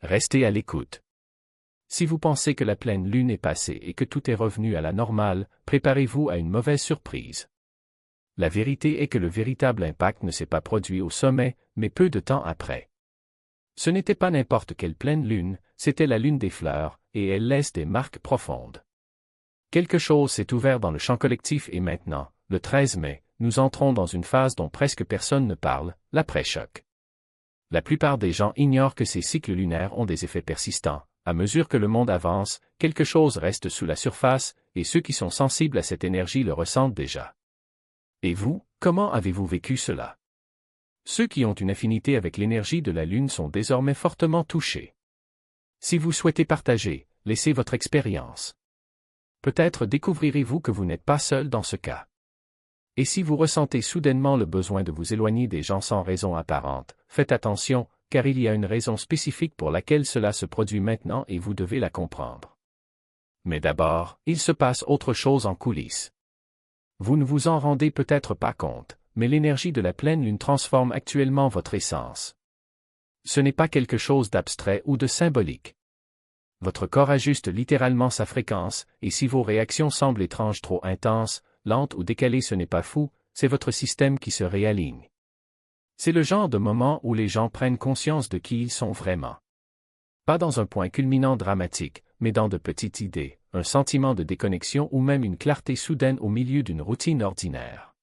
Restez à l'écoute. Si vous pensez que la pleine lune est passée et que tout est revenu à la normale, préparez-vous à une mauvaise surprise. La vérité est que le véritable impact ne s'est pas produit au sommet, mais peu de temps après. Ce n'était pas n'importe quelle pleine lune, c'était la lune des fleurs, et elle laisse des marques profondes. Quelque chose s'est ouvert dans le champ collectif et maintenant, le 13 mai, nous entrons dans une phase dont presque personne ne parle, l'après-choc. La plupart des gens ignorent que ces cycles lunaires ont des effets persistants. À mesure que le monde avance, quelque chose reste sous la surface, et ceux qui sont sensibles à cette énergie le ressentent déjà. Et vous, comment avez-vous vécu cela? Ceux qui ont une affinité avec l'énergie de la Lune sont désormais fortement touchés. Si vous souhaitez partager, laissez votre expérience. Peut-être découvrirez-vous que vous n'êtes pas seul dans ce cas. Et si vous ressentez soudainement le besoin de vous éloigner des gens sans raison apparente, faites attention, car il y a une raison spécifique pour laquelle cela se produit maintenant et vous devez la comprendre. Mais d'abord, il se passe autre chose en coulisses. Vous ne vous en rendez peut-être pas compte, mais l'énergie de la pleine lune transforme actuellement votre essence. Ce n'est pas quelque chose d'abstrait ou de symbolique. Votre corps ajuste littéralement sa fréquence, et si vos réactions semblent étranges, trop intenses, lentes ou décalées, ce n'est pas fou, c'est votre système qui se réaligne. C'est le genre de moment où les gens prennent conscience de qui ils sont vraiment. Pas dans un point culminant dramatique, mais dans de petites idées, un sentiment de déconnexion ou même une clarté soudaine au milieu d'une routine ordinaire.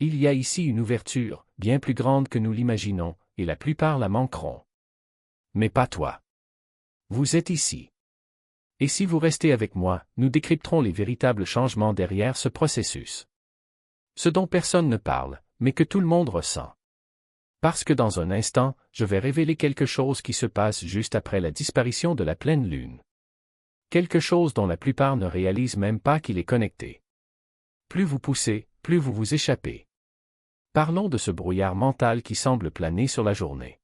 Il y a ici une ouverture, bien plus grande que nous l'imaginons, et la plupart la manqueront. Mais pas toi. Vous êtes ici. Et si vous restez avec moi, nous décrypterons les véritables changements derrière ce processus. Ce dont personne ne parle, mais que tout le monde ressent. Parce que dans un instant, je vais révéler quelque chose qui se passe juste après la disparition de la pleine lune. Quelque chose dont la plupart ne réalisent même pas qu'il est connecté. Plus vous poussez, plus vous vous échappez. Parlons de ce brouillard mental qui semble planer sur la journée.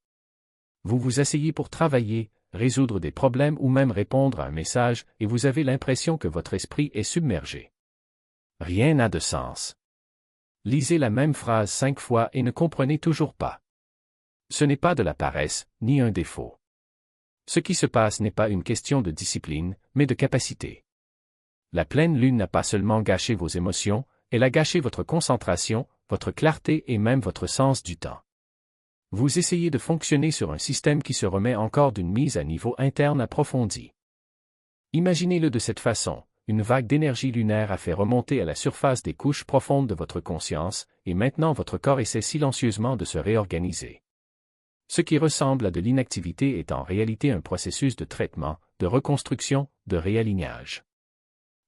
Vous vous asseyez pour travailler, résoudre des problèmes ou même répondre à un message, et vous avez l'impression que votre esprit est submergé. Rien n'a de sens. Lisez la même phrase 5 fois et ne comprenez toujours pas. Ce n'est pas de la paresse, ni un défaut. Ce qui se passe n'est pas une question de discipline, mais de capacité. La pleine lune n'a pas seulement gâché vos émotions, elle a gâché votre concentration, votre clarté et même votre sens du temps. Vous essayez de fonctionner sur un système qui se remet encore d'une mise à niveau interne approfondie. Imaginez-le de cette façon, une vague d'énergie lunaire a fait remonter à la surface des couches profondes de votre conscience, et maintenant votre corps essaie silencieusement de se réorganiser. Ce qui ressemble à de l'inactivité est en réalité un processus de traitement, de reconstruction, de réalignage.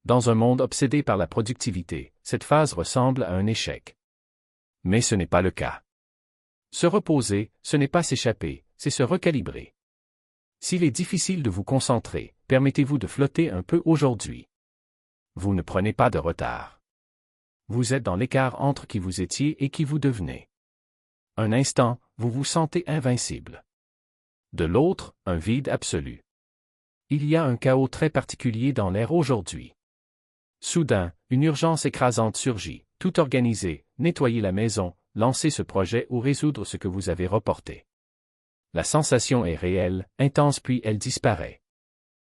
Dans un monde obsédé par la productivité, cette phase ressemble à un échec. Mais ce n'est pas le cas. Se reposer, ce n'est pas s'échapper, c'est se recalibrer. S'il est difficile de vous concentrer, permettez-vous de flotter un peu aujourd'hui. Vous ne prenez pas de retard. Vous êtes dans l'écart entre qui vous étiez et qui vous devenez. Un instant, vous vous sentez invincible. De l'autre, un vide absolu. Il y a un chaos très particulier dans l'air aujourd'hui. Soudain, une urgence écrasante surgit, tout organiser, nettoyer la maison, lancer ce projet ou résoudre ce que vous avez reporté. La sensation est réelle, intense puis elle disparaît.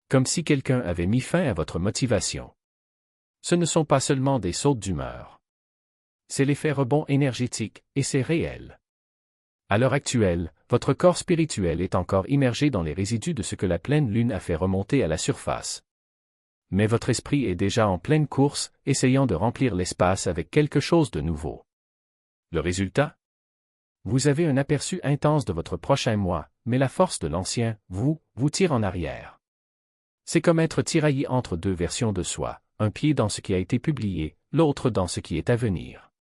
Comme si quelqu'un avait mis fin à votre motivation. Ce ne sont pas seulement des sautes d'humeur. C'est l'effet rebond énergétique, et c'est réel. À l'heure actuelle, votre corps spirituel est encore immergé dans les résidus de ce que la pleine lune a fait remonter à la surface. Mais votre esprit est déjà en pleine course, essayant de remplir l'espace avec quelque chose de nouveau. Le résultat? Vous avez un aperçu intense de votre prochain mois, mais la force de l'ancien, vous tire en arrière. C'est comme être tiraillé entre deux versions de soi, un pied dans ce qui a été publié, l'autre dans ce qui est à venir.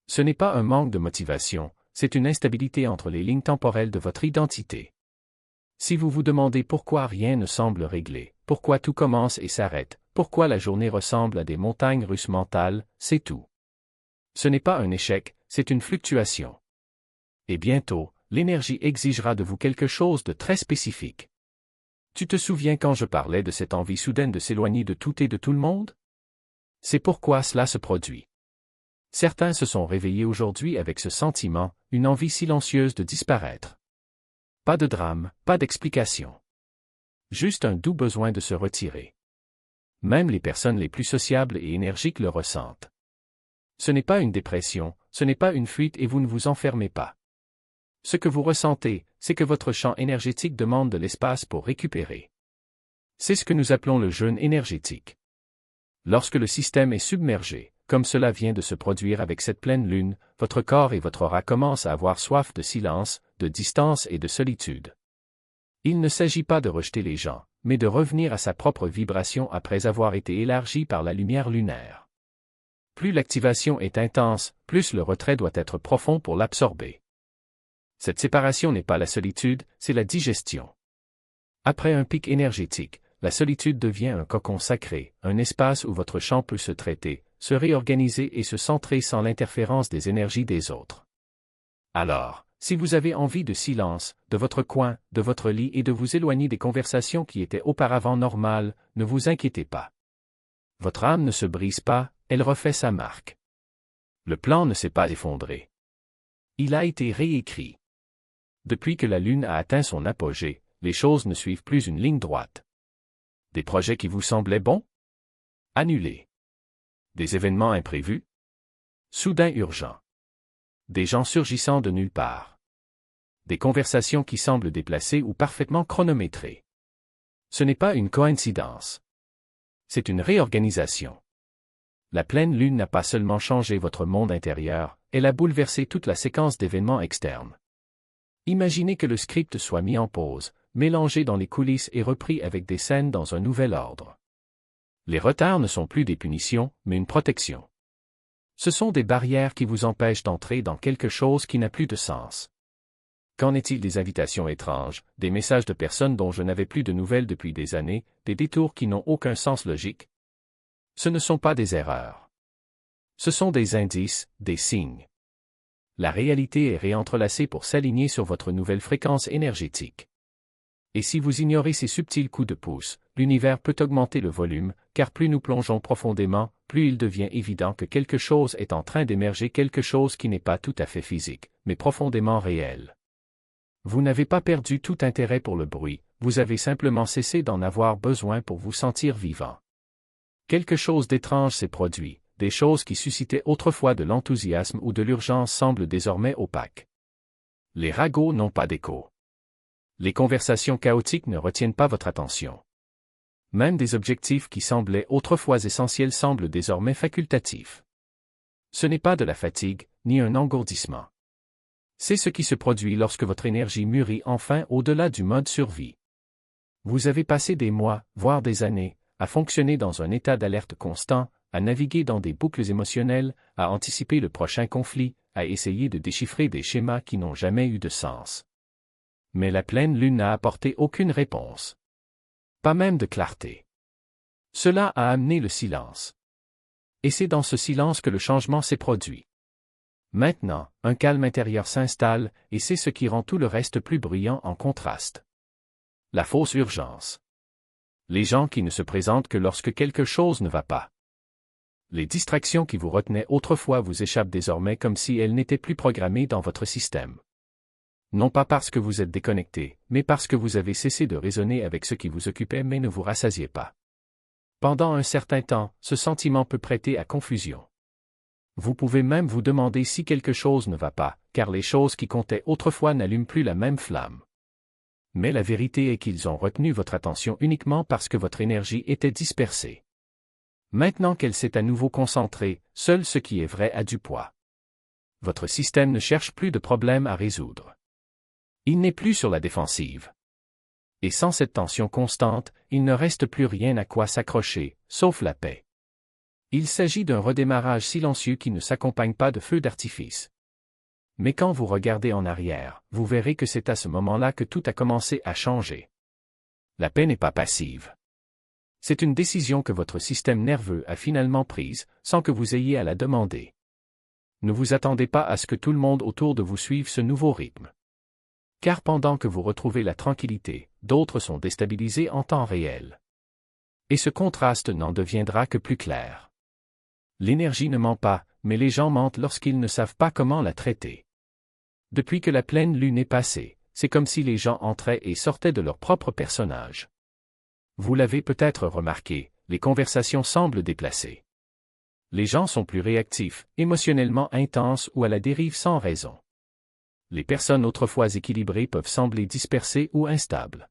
Ce n'est pas un manque de motivation, c'est une instabilité entre les lignes temporelles de votre identité. Si vous vous demandez pourquoi rien ne semble réglé, pourquoi tout commence et s'arrête, pourquoi la journée ressemble à des montagnes russes mentales, c'est tout. Ce n'est pas un échec, c'est une fluctuation. Et bientôt, l'énergie exigera de vous quelque chose de très spécifique. Tu te souviens quand je parlais de cette envie soudaine de s'éloigner de tout et de tout le monde? C'est pourquoi cela se produit. Certains se sont réveillés aujourd'hui avec ce sentiment, une envie silencieuse de disparaître. Pas de drame, pas d'explication. Juste un doux besoin de se retirer. Même les personnes les plus sociables et énergiques le ressentent. Ce n'est pas une dépression, ce n'est pas une fuite et vous ne vous enfermez pas. Ce que vous ressentez, c'est que votre champ énergétique demande de l'espace pour récupérer. C'est ce que nous appelons le jeûne énergétique. Lorsque le système est submergé, comme cela vient de se produire avec cette pleine lune, votre corps et votre aura commencent à avoir soif de silence, de distance et de solitude. Il ne s'agit pas de rejeter les gens, mais de revenir à sa propre vibration après avoir été élargi par la lumière lunaire. Plus l'activation est intense, plus le retrait doit être profond pour l'absorber. Cette séparation n'est pas la solitude, c'est la digestion. Après un pic énergétique, la solitude devient un cocon sacré, un espace où votre champ peut se traiter, se réorganiser et se centrer sans l'interférence des énergies des autres. Alors, si vous avez envie de silence, de votre coin, de votre lit et de vous éloigner des conversations qui étaient auparavant normales, ne vous inquiétez pas. Votre âme ne se brise pas, elle refait sa marque. Le plan ne s'est pas effondré. Il a été réécrit. Depuis que la Lune a atteint son apogée, les choses ne suivent plus une ligne droite. Des projets qui vous semblaient bons? Annulés. Des événements imprévus? Soudain urgents. Des gens surgissant de nulle part. Des conversations qui semblent déplacées ou parfaitement chronométrées. Ce n'est pas une coïncidence. C'est une réorganisation. La pleine lune n'a pas seulement changé votre monde intérieur, elle a bouleversé toute la séquence d'événements externes. Imaginez que le script soit mis en pause, mélangé dans les coulisses et repris avec des scènes dans un nouvel ordre. Les retards ne sont plus des punitions, mais une protection. Ce sont des barrières qui vous empêchent d'entrer dans quelque chose qui n'a plus de sens. Qu'en est-il des invitations étranges, des messages de personnes dont je n'avais plus de nouvelles depuis des années, des détours qui n'ont aucun sens logique? Ce ne sont pas des erreurs. Ce sont des indices, des signes. La réalité est réentrelacée pour s'aligner sur votre nouvelle fréquence énergétique. Et si vous ignorez ces subtils coups de pouce, l'univers peut augmenter le volume, car plus nous plongeons profondément, plus il devient évident que quelque chose est en train d'émerger, quelque chose qui n'est pas tout à fait physique, mais profondément réel. Vous n'avez pas perdu tout intérêt pour le bruit, vous avez simplement cessé d'en avoir besoin pour vous sentir vivant. Quelque chose d'étrange s'est produit, des choses qui suscitaient autrefois de l'enthousiasme ou de l'urgence semblent désormais opaques. Les ragots n'ont pas d'écho. Les conversations chaotiques ne retiennent pas votre attention. Même des objectifs qui semblaient autrefois essentiels semblent désormais facultatifs. Ce n'est pas de la fatigue, ni un engourdissement. C'est ce qui se produit lorsque votre énergie mûrit enfin au-delà du mode survie. Vous avez passé des mois, voire des années, à fonctionner dans un état d'alerte constant, à naviguer dans des boucles émotionnelles, à anticiper le prochain conflit, à essayer de déchiffrer des schémas qui n'ont jamais eu de sens. Mais la pleine lune n'a apporté aucune réponse. Pas même de clarté. Cela a amené le silence. Et c'est dans ce silence que le changement s'est produit. Maintenant, un calme intérieur s'installe, et c'est ce qui rend tout le reste plus bruyant en contraste. La fausse urgence. Les gens qui ne se présentent que lorsque quelque chose ne va pas. Les distractions qui vous retenaient autrefois vous échappent désormais comme si elles n'étaient plus programmées dans votre système. Non pas parce que vous êtes déconnecté, mais parce que vous avez cessé de raisonner avec ce qui vous occupait mais ne vous rassasiez pas. Pendant un certain temps, ce sentiment peut prêter à confusion. Vous pouvez même vous demander si quelque chose ne va pas, car les choses qui comptaient autrefois n'allument plus la même flamme. Mais la vérité est qu'ils ont retenu votre attention uniquement parce que votre énergie était dispersée. Maintenant qu'elle s'est à nouveau concentrée, seul ce qui est vrai a du poids. Votre système ne cherche plus de problèmes à résoudre. Il n'est plus sur la défensive. Et sans cette tension constante, il ne reste plus rien à quoi s'accrocher, sauf la paix. Il s'agit d'un redémarrage silencieux qui ne s'accompagne pas de feux d'artifice. Mais quand vous regardez en arrière, vous verrez que c'est à ce moment-là que tout a commencé à changer. La paix n'est pas passive. C'est une décision que votre système nerveux a finalement prise, sans que vous ayez à la demander. Ne vous attendez pas à ce que tout le monde autour de vous suive ce nouveau rythme. Car pendant que vous retrouvez la tranquillité, d'autres sont déstabilisés en temps réel. Et ce contraste n'en deviendra que plus clair. L'énergie ne ment pas, mais les gens mentent lorsqu'ils ne savent pas comment la traiter. Depuis que la pleine lune est passée, c'est comme si les gens entraient et sortaient de leur propre personnage. Vous l'avez peut-être remarqué, les conversations semblent déplacées. Les gens sont plus réactifs, émotionnellement intenses ou à la dérive sans raison. Les personnes autrefois équilibrées peuvent sembler dispersées ou instables.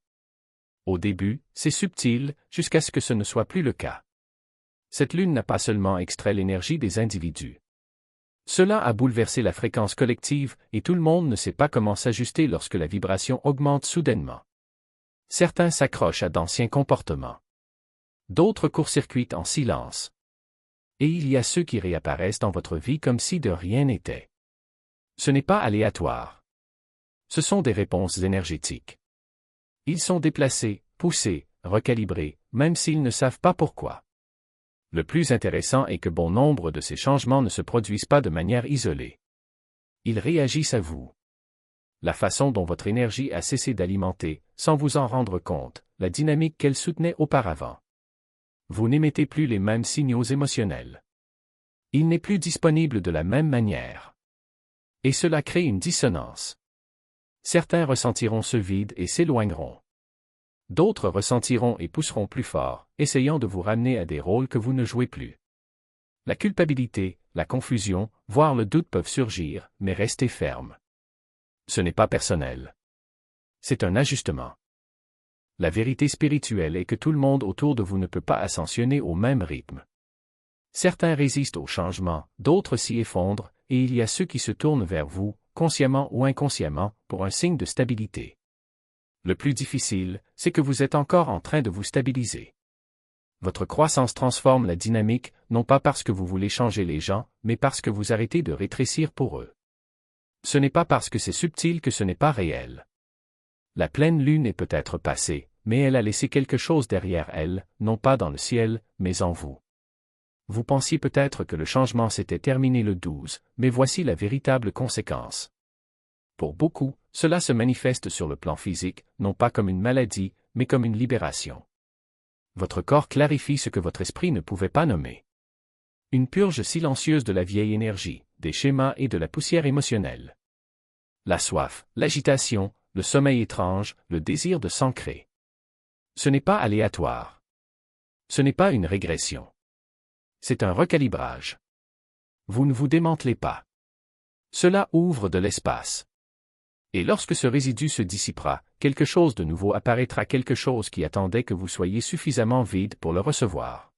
Au début, c'est subtil, jusqu'à ce que ce ne soit plus le cas. Cette lune n'a pas seulement extrait l'énergie des individus. Cela a bouleversé la fréquence collective et tout le monde ne sait pas comment s'ajuster lorsque la vibration augmente soudainement. Certains s'accrochent à d'anciens comportements. D'autres court-circuitent en silence. Et il y a ceux qui réapparaissent dans votre vie comme si de rien n'était. Ce n'est pas aléatoire. Ce sont des réponses énergétiques. Ils sont déplacés, poussés, recalibrés, même s'ils ne savent pas pourquoi. Le plus intéressant est que bon nombre de ces changements ne se produisent pas de manière isolée. Ils réagissent à vous. La façon dont votre énergie a cessé d'alimenter, sans vous en rendre compte, la dynamique qu'elle soutenait auparavant. Vous n'émettez plus les mêmes signaux émotionnels. Il n'est plus disponible de la même manière. Et cela crée une dissonance. Certains ressentiront ce vide et s'éloigneront. D'autres ressentiront et pousseront plus fort, essayant de vous ramener à des rôles que vous ne jouez plus. La culpabilité, la confusion, voire le doute peuvent surgir, mais restez ferme. Ce n'est pas personnel. C'est un ajustement. La vérité spirituelle est que tout le monde autour de vous ne peut pas ascensionner au même rythme. Certains résistent au changement, d'autres s'y effondrent, et il y a ceux qui se tournent vers vous, consciemment ou inconsciemment, pour un signe de stabilité. Le plus difficile, c'est que vous êtes encore en train de vous stabiliser. Votre croissance transforme la dynamique, non pas parce que vous voulez changer les gens, mais parce que vous arrêtez de rétrécir pour eux. Ce n'est pas parce que c'est subtil que ce n'est pas réel. La pleine lune est peut-être passée, mais elle a laissé quelque chose derrière elle, non pas dans le ciel, mais en vous. Vous pensiez peut-être que le changement s'était terminé le 12, mais voici la véritable conséquence. Pour beaucoup, cela se manifeste sur le plan physique, non pas comme une maladie, mais comme une libération. Votre corps clarifie ce que votre esprit ne pouvait pas nommer. Une purge silencieuse de la vieille énergie, des schémas et de la poussière émotionnelle. La soif, l'agitation, le sommeil étrange, le désir de s'ancrer. Ce n'est pas aléatoire. Ce n'est pas une régression. C'est un recalibrage. Vous ne vous démantelez pas. Cela ouvre de l'espace. Et lorsque ce résidu se dissipera, quelque chose de nouveau apparaîtra, quelque chose qui attendait que vous soyez suffisamment vide pour le recevoir.